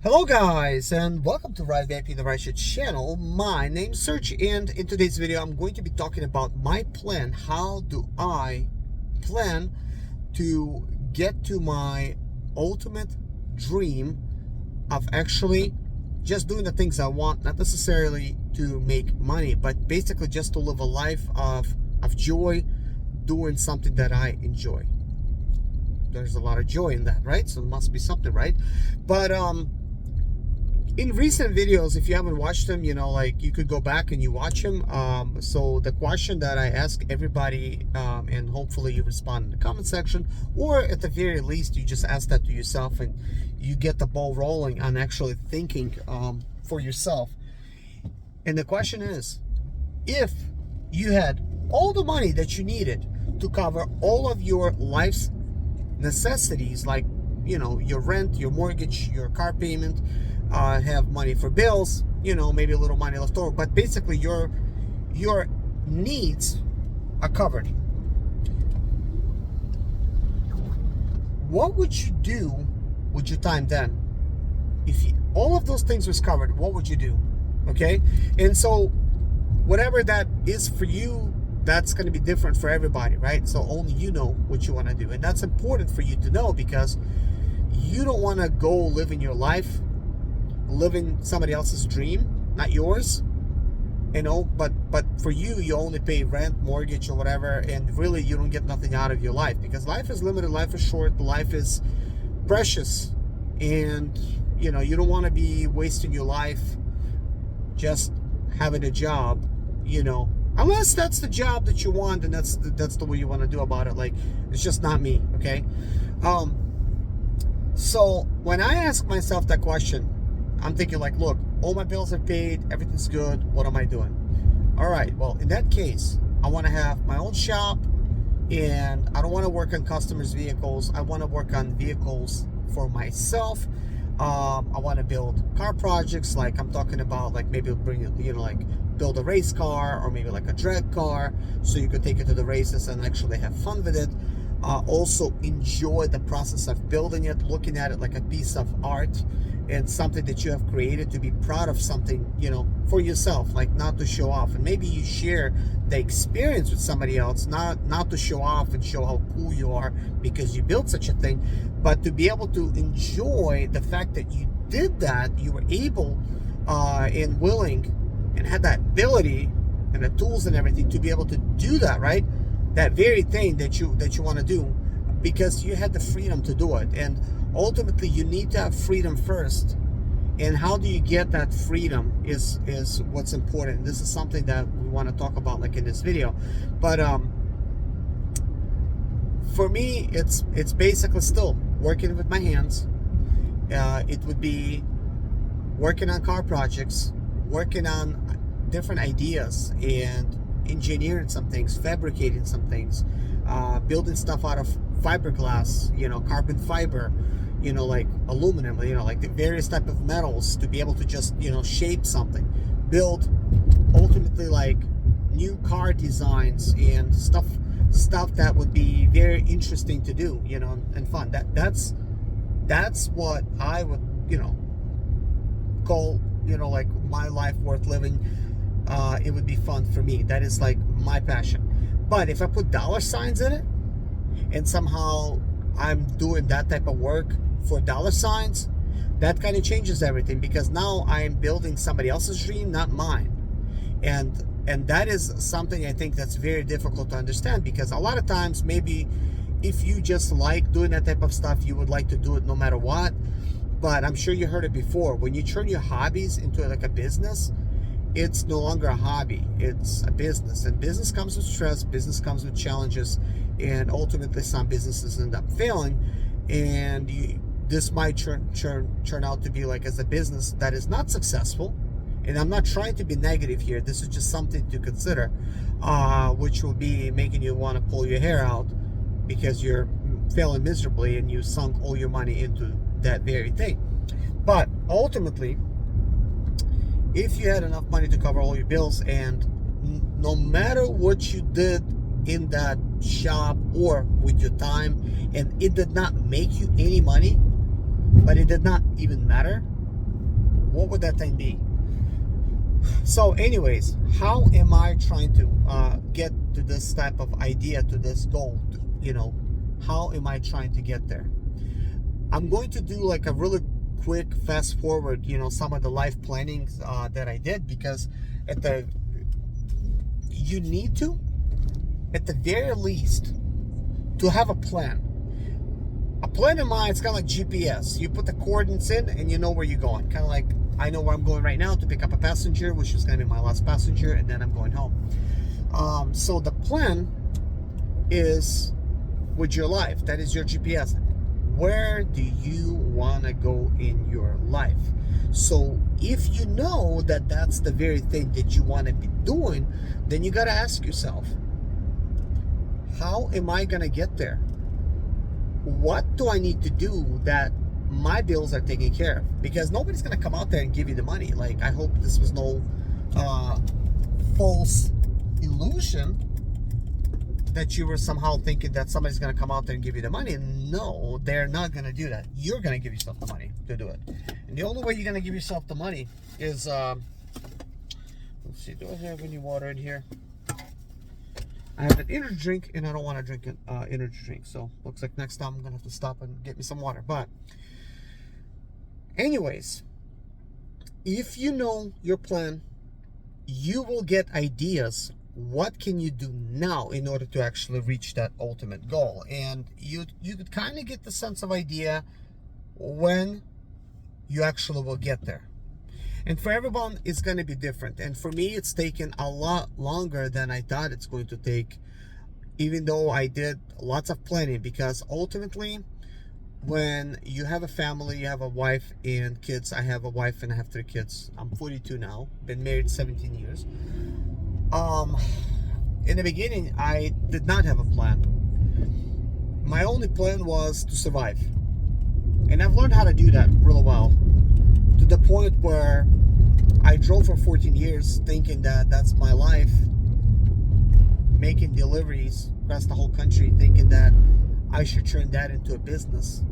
Hello guys, and welcome to Right VIP the Right Shit channel. My name's Serge, and in today's video I'm going to be talking about my plan. How do I plan to get to my ultimate dream of actually just doing the things I want, not necessarily to make money, but basically just to live a life of joy, doing something that I enjoy. There's a lot of joy in that, right? So there must be something, right? But in recent videos, if you haven't watched them, you could go back and you watch them. So the question that I ask everybody, and hopefully you respond in the comment section, or at the very least you just ask that to yourself and you get the ball rolling on actually thinking for yourself. And the question is, if you had all the money that you needed to cover all of your life's necessities, like your rent, your mortgage, your car payment, have money for bills, maybe a little money left over, but basically your needs are covered, what would you do with your time then? If all of those things was covered, what would you do? Okay, and so whatever that is for you, that's going to be different for everybody, right? So only you know what you want to do, and that's important for you to know, because you don't want to go living your life living somebody else's dream, not yours, but for you only pay rent, mortgage, or whatever, and really you don't get nothing out of your life, because life is limited, life is short, life is precious, and you don't want to be wasting your life just having a job, unless that's the job that you want and that's the way you want to do about it. Like, it's just not me. Okay. So when I ask myself that question, I'm thinking like, look, all my bills are paid, everything's good, what am I doing? All right, well, in that case, I want to have my own shop, and I don't want to work on customers' vehicles. I want to work on vehicles for myself. I want to build car projects, like I'm talking about, like maybe build a race car, or maybe like a drag car, so you could take it to the races and actually have fun with it. Also enjoy the process of building it, looking at it like a piece of art and something that you have created, to be proud of something, for yourself, like not to show off. And maybe you share the experience with somebody else, not to show off and show how cool you are because you built such a thing, but to be able to enjoy the fact that you did that, you were able and willing and had that ability and the tools and everything to be able to do that, right? That very thing that you want to do, because you had the freedom to do it. And ultimately you need to have freedom first, and how do you get that freedom is what's important. This is something that we want to talk about, like in this video. But for me, it's basically still working with my hands. It would be working on car projects, working on different ideas, and engineering some things, fabricating some things, building stuff out of fiberglass, carbon fiber, like aluminum, like the various type of metals, to be able to just, shape something, build ultimately like new car designs and stuff that would be very interesting to do, and fun. That's what I would, call, like my life worth living. It would be fun for me. That is like my passion. But if I put dollar signs in it, and somehow I'm doing that type of work for dollar signs, that kind of changes everything, because now I am building somebody else's dream, not mine. And that is something I think that's very difficult to understand, because a lot of times, maybe if you just like doing that type of stuff, you would like to do it no matter what. But I'm sure you heard it before, when you turn your hobbies into like a business, it's no longer a hobby, it's a business. And business comes with stress, business comes with challenges, and ultimately some businesses end up failing. And this might turn out to be like as a business that is not successful. And I'm not trying to be negative here, this is just something to consider, which will be making you want to pull your hair out because you're failing miserably and you sunk all your money into that very thing. But ultimately, if you had enough money to cover all your bills, and no matter what you did in that shop or with your time, and it did not make you any money, but it did not even matter, what would that thing be? So anyways, how am I trying to get to this type of idea, to this goal? How am I trying to get there? I'm going to do like a really quick fast forward, some of the life planning that I did, because you need to, at the very least, to have a plan. A plan in mind, it's kind of like GPS. You put the coordinates in and you know where you're going. Kind of like, I know where I'm going right now to pick up a passenger, which is going to be my last passenger, and then I'm going home. So the plan is with your life. That is your GPS. Where do you want to go in your life? So if you know that that's the very thing that you want to be doing, then you got to ask yourself, how am I going to get there? What do I need to do that my bills are taken care of? Because nobody's going to come out there and give you the money. Like, I hope this was no false illusion that you were somehow thinking that somebody's going to come out there and give you the money. No, they're not going to do that. You're going to give yourself the money to do it. And the only way you're going to give yourself the money is, let's see, do I have any water in here? I have an energy drink, and I don't want to drink an energy drink. So looks like next time I'm going to have to stop and get me some water. But anyways, if you know your plan, you will get ideas. What can you do now in order to actually reach that ultimate goal? And you could kind of get the sense of idea when you actually will get there. And for everyone, it's going to be different. And for me, it's taken a lot longer than I thought it's going to take, even though I did lots of planning. Because ultimately, when you have a family, you have a wife and kids. I have a wife and I have 3 kids. I'm 42 now, been married 17 years. In the beginning, I did not have a plan. My only plan was to survive. And I've learned how to do that really well, to the point where I drove for 14 years thinking that that's my life, making deliveries across the whole country, thinking that I should turn that into a business,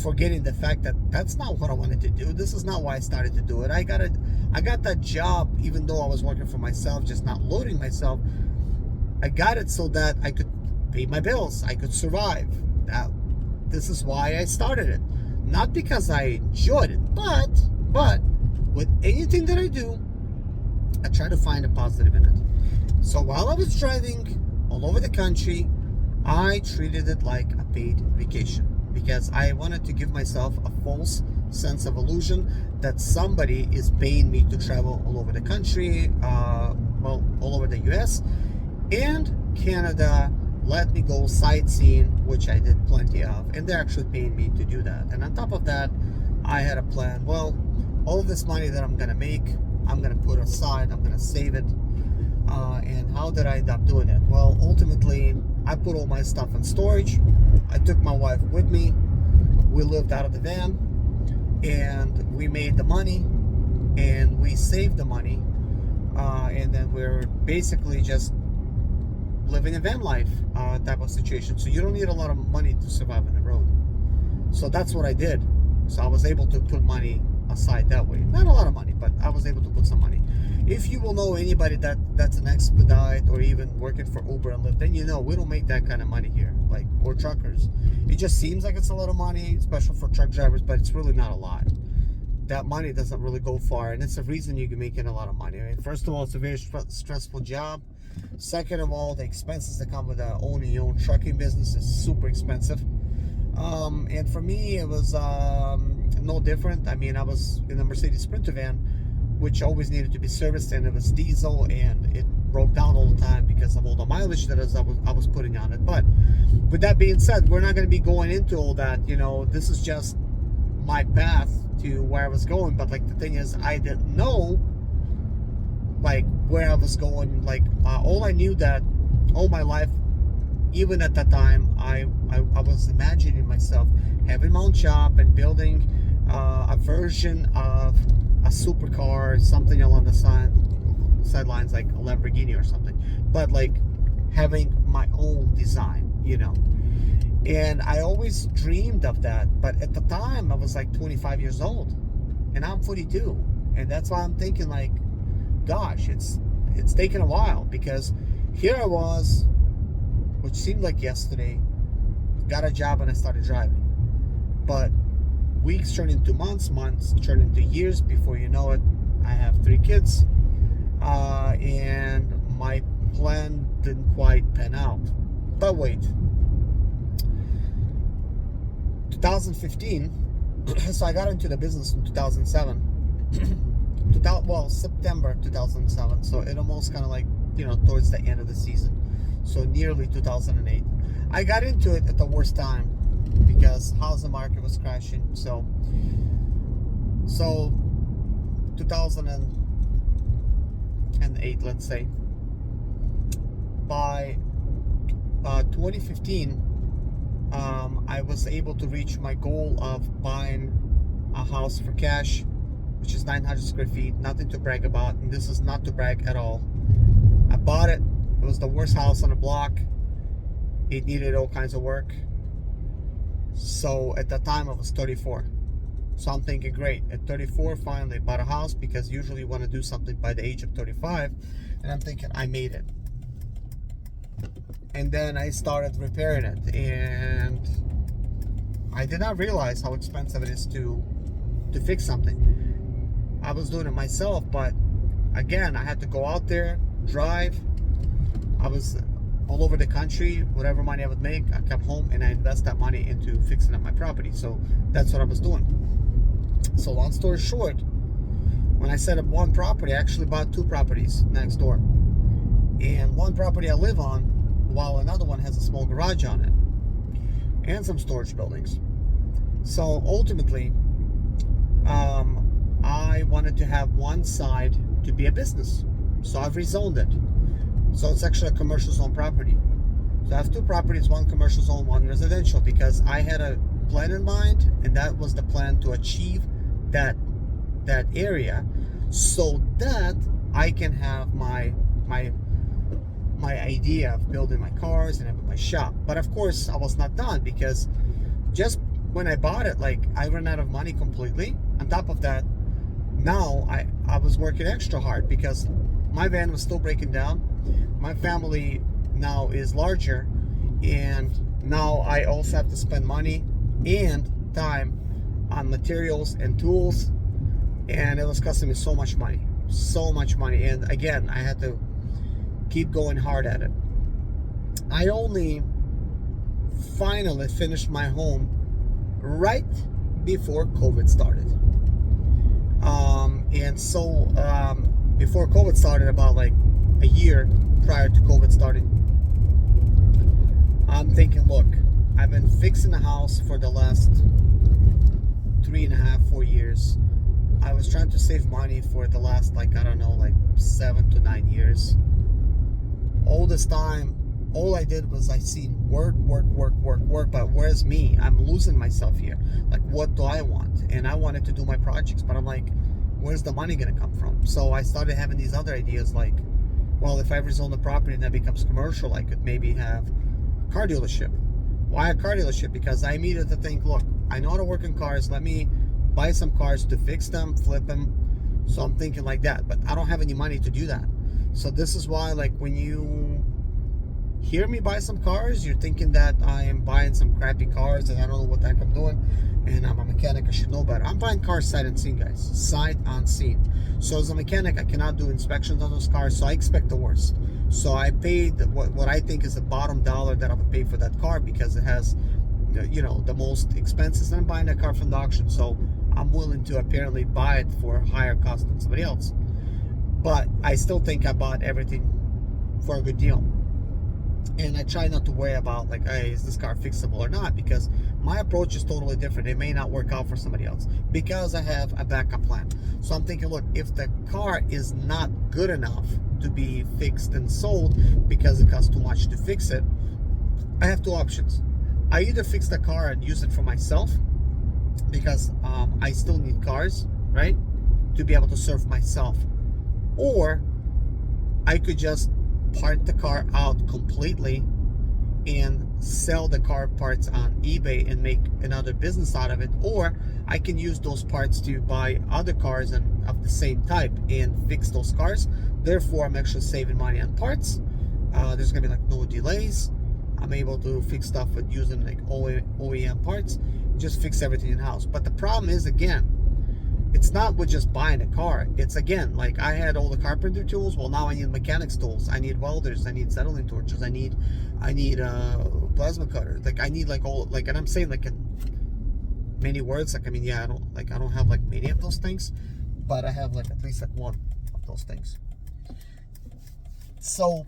forgetting the fact that that's not what I wanted to do. This is not why I started to do it. I got that job even though I was working for myself, just not loading myself. I got it so that I could pay my bills, I could survive. This is why I started it. Not because I enjoyed it, but with anything that I do, I try to find a positive in it. So while I was driving all over the country, I treated it like a paid vacation, because I wanted to give myself a false sense of illusion that somebody is paying me to travel all over the country, all over the US and Canada, let me go sightseeing, which I did plenty of, and they're actually paying me to do that. And on top of that, I had a plan. Well, all of this money that I'm gonna make, I'm gonna put aside, I'm gonna save it. And how did I end up doing it? Well, ultimately, I put all my stuff in storage. I took my wife with me. We lived out of the van, and we made the money, and we saved the money, and then we're basically just living a van life type of situation. So you don't need a lot of money to survive on the road. So that's what I did. So I was able to put money aside that way. Not a lot of money, but I was able to put some money. If you will know anybody that's an expedite or even working for Uber and Lyft, then you know we don't make that kind of money here, like, or truckers. It just seems like it's a lot of money, especially for truck drivers, but it's really not a lot. That money doesn't really go far, and it's the reason you're making a lot of money. I mean, first of all, it's a very stressful job. Second of all, the expenses that come with owning your own trucking business is super expensive. And for me, it was no different. I mean, I was in a Mercedes Sprinter van, which always needed to be serviced, and it was diesel, and it broke down all the time because of all the mileage that I was putting on it. But with that being said, we're not going to be going into all that. You know, this is just my path to where I was going. But like, the thing is, I didn't know like where I was going. Like, all I knew that all my life, even at that time, I was imagining myself having my own shop and building a version of a supercar, something along the sidelines, like a Lamborghini or something, but like having my own design, you know. And I always dreamed of that, but at the time I was like 25 years old, and I'm 42. And that's why I'm thinking like, gosh, it's taken a while, because here I was, which seemed like yesterday, got a job and I started driving. But weeks turn into months, months turn into years. Before you know it, I have 3 kids, and my plan didn't quite pan out. But wait, 2015, so I got into the business in 2007, September 2007, so it almost kind of like, towards the end of the season, so nearly 2008. I got into it at the worst time because housing market was crashing. So 2008, let's say. By 2015, I was able to reach my goal of buying a house for cash, which is 900 square feet. Nothing to brag about, and this is not to brag at all. I bought it. It was the worst house on the block. It needed all kinds of work. So at that time I was 34. So I'm thinking, great, at 34 finally bought a house, because usually you want to do something by the age of 35. And I'm thinking, I made it. And then I started repairing it, and I did not realize how expensive it is to fix something. I was doing it myself, but again, I had to go out there, drive. I was all over the country. Whatever money I would make, I kept home and I invest that money into fixing up my property. So that's what I was doing. So long story short, when I set up one property, I actually bought 2 properties next door. And one property I live on, while another one has a small garage on it and some storage buildings. So ultimately, I wanted to have one side to be a business. So I've rezoned it. So it's actually a commercial zone property. So I have 2 properties, one commercial zone, one residential, because I had a plan in mind, and that was the plan to achieve that area, so that I can have my idea of building my cars and having my shop. But of course, I was not done, because just when I bought it, like, I ran out of money completely. On top of that, now I was working extra hard because my van was still breaking down. My family now is larger, and now I also have to spend money and time on materials and tools, and it was costing me so much money. And again, I had to keep going hard at it. I only finally finished my home right before COVID started. Before COVID started, about like a year prior to COVID starting, I'm thinking, look, I've been fixing the house for the last 3.5, 4 years. I was trying to save money for the last, 7 to 9 years. All this time, all I did was I seen work, but where's me? I'm losing myself here. Like, what do I want? And I wanted to do my projects, but I'm like, where's the money gonna come from? So I started having these other ideas, like, well, if I rezone the property and that becomes commercial, I could maybe have a car dealership. Why a car dealership? Because I immediately think, look, I know how to work in cars. Let me buy some cars to fix them, flip them. So I'm thinking like that, but I don't have any money to do that. So this is why, like, when you hear me buy some cars, you're thinking that I am buying some crappy cars and I don't know what the heck I'm doing, and I'm a mechanic, I should know better. I'm buying cars sight unseen, guys. Sight unseen. So as a mechanic, I cannot do inspections on those cars, so I expect the worst. So I paid what I think is the bottom dollar that I would pay for that car, because it has, the most expenses. And I'm buying that car from the auction, so I'm willing to apparently buy it for a higher cost than somebody else. But I still think I bought everything for a good deal. And I try not to worry about, like, hey, is this car fixable or not? Because my approach is totally different. It may not work out for somebody else, because I have a backup plan. So I'm thinking, look, if the car is not good enough to be fixed and sold because it costs too much to fix it, I have 2 options. I either fix the car and use it for myself, because I still need cars, right, to be able to serve myself. Or I could just part the car out completely and sell the car parts on eBay and make another business out of it. Or I can use those parts to buy other cars and of the same type and fix those cars. Therefore, I'm actually saving money on parts. There's gonna be like no delays. I'm able to fix stuff with using like OEM parts, just fix everything in house. But the problem is, again, it's not with just buying a car. It's, again, like I had all the carpenter tools. Well, now I need mechanics tools. I need welders. I need settling torches. I need plasma cutters. Like I need like all, like, and I'm saying like in many words. Like, I mean, yeah, I don't have like many of those things, but I have like at least like one of those things. So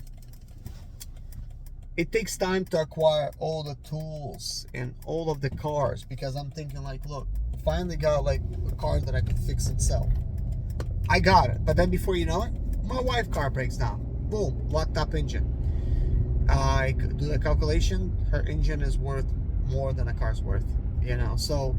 it takes time to acquire all the tools and all of the cars, because I'm thinking like, look, finally got like a car that I can fix and sell. I got it, but then before you know it, my wife's car breaks down. Boom, locked up engine. I do the calculation. Her engine is worth more than a car's worth, you know. So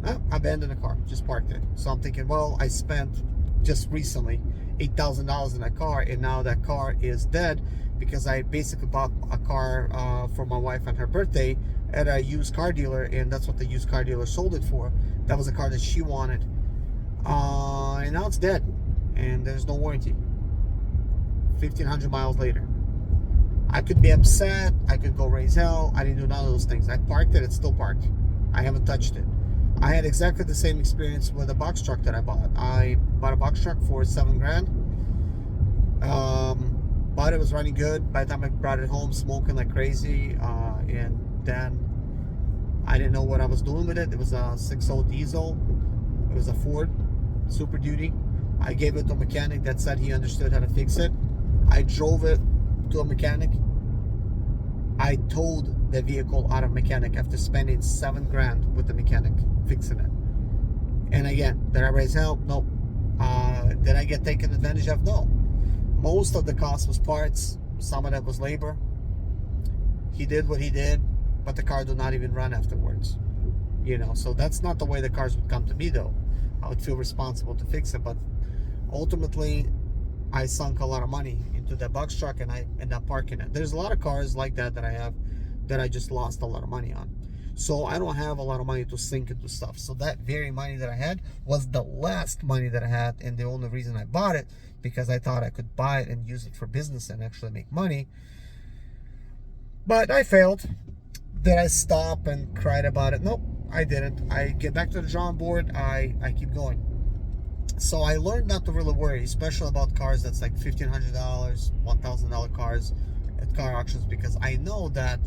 I abandoned the car, just parked it. So I'm thinking, well, I spent just recently $8,000 in a car, and now that car is dead because I basically bought a car for my wife on her birthday at a used car dealer, and that's what the used car dealer sold it for. That was a car that she wanted, and now it's dead, and there's no warranty. 1,500 miles later. I could be upset, I could go raise hell. I didn't do none of those things. I parked it, it's still parked. I haven't touched it. I had exactly the same experience with a box truck that I bought. I bought a box truck for $7,000. But it was running good. By the time I brought it home, smoking like crazy, and then I didn't know what I was doing with it. It was a 6.0 diesel. It was a Ford Super Duty. I gave it to a mechanic that said he understood how to fix it. I drove it to a mechanic. I towed the vehicle out of mechanic after spending $7,000 with the mechanic fixing it. And again, did I raise hell? Nope. Did I get taken advantage of? No. Most of the cost was parts. Some of that was labor. He did what he did, but the car did not even run afterwards. You know, so that's not the way the cars would come to me, though. I would feel responsible to fix it, but ultimately, I sunk a lot of money into that box truck, and I ended up parking it. There's a lot of cars like that that I have that I just lost a lot of money on. So I don't have a lot of money to sink into stuff. So that very money that I had was the last money that I had, and the only reason I bought it, because I thought I could buy it and use it for business and actually make money. But I failed. Did I stop and cried about it? Nope, I didn't. I get back to the drawing board. I keep going. So I learned not to really worry, especially about cars that's like $1,500, $1,000 cars at car auctions, because I know that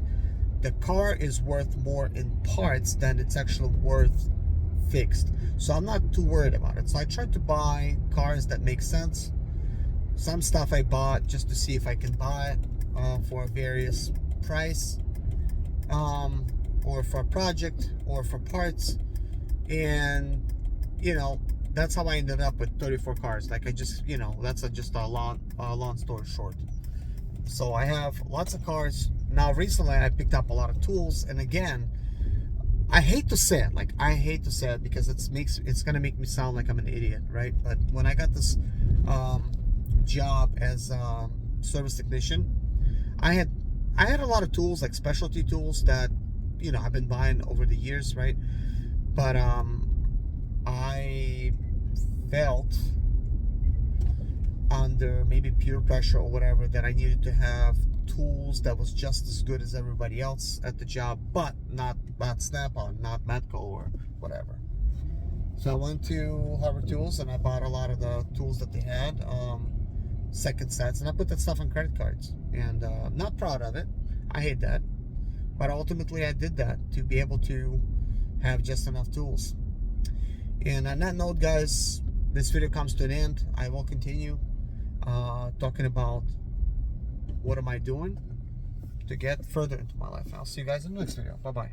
the car is worth more in parts than it's actually worth fixed. So I'm not too worried about it. So I try to buy cars that make sense. Some stuff I bought just to see if I can buy it for a various price, or for a project, or for parts. And, you know, that's how I ended up with 34 cars. Like I just, you know, that's just a long story short. So I have lots of cars. Now recently I picked up a lot of tools, and again, I hate to say it, like I hate to say it because it's gonna make me sound like I'm an idiot, right? But when I got this job as a service technician, I had a lot of tools, like specialty tools that, you know, I've been buying over the years, right? But I felt under maybe peer pressure or whatever that I needed to have tools that was just as good as everybody else at the job, but not Snap-on, not Matco or whatever. So I went to Harbor Tools and I bought a lot of the tools that they had, second sets, and I put that stuff on credit cards. And I'm not proud of it. I hate that. But ultimately I did that to be able to have just enough tools. And on that note, guys, this video comes to an end. I will continue talking about what am I doing to get further into my life. I'll see you guys in the next video. Bye-bye.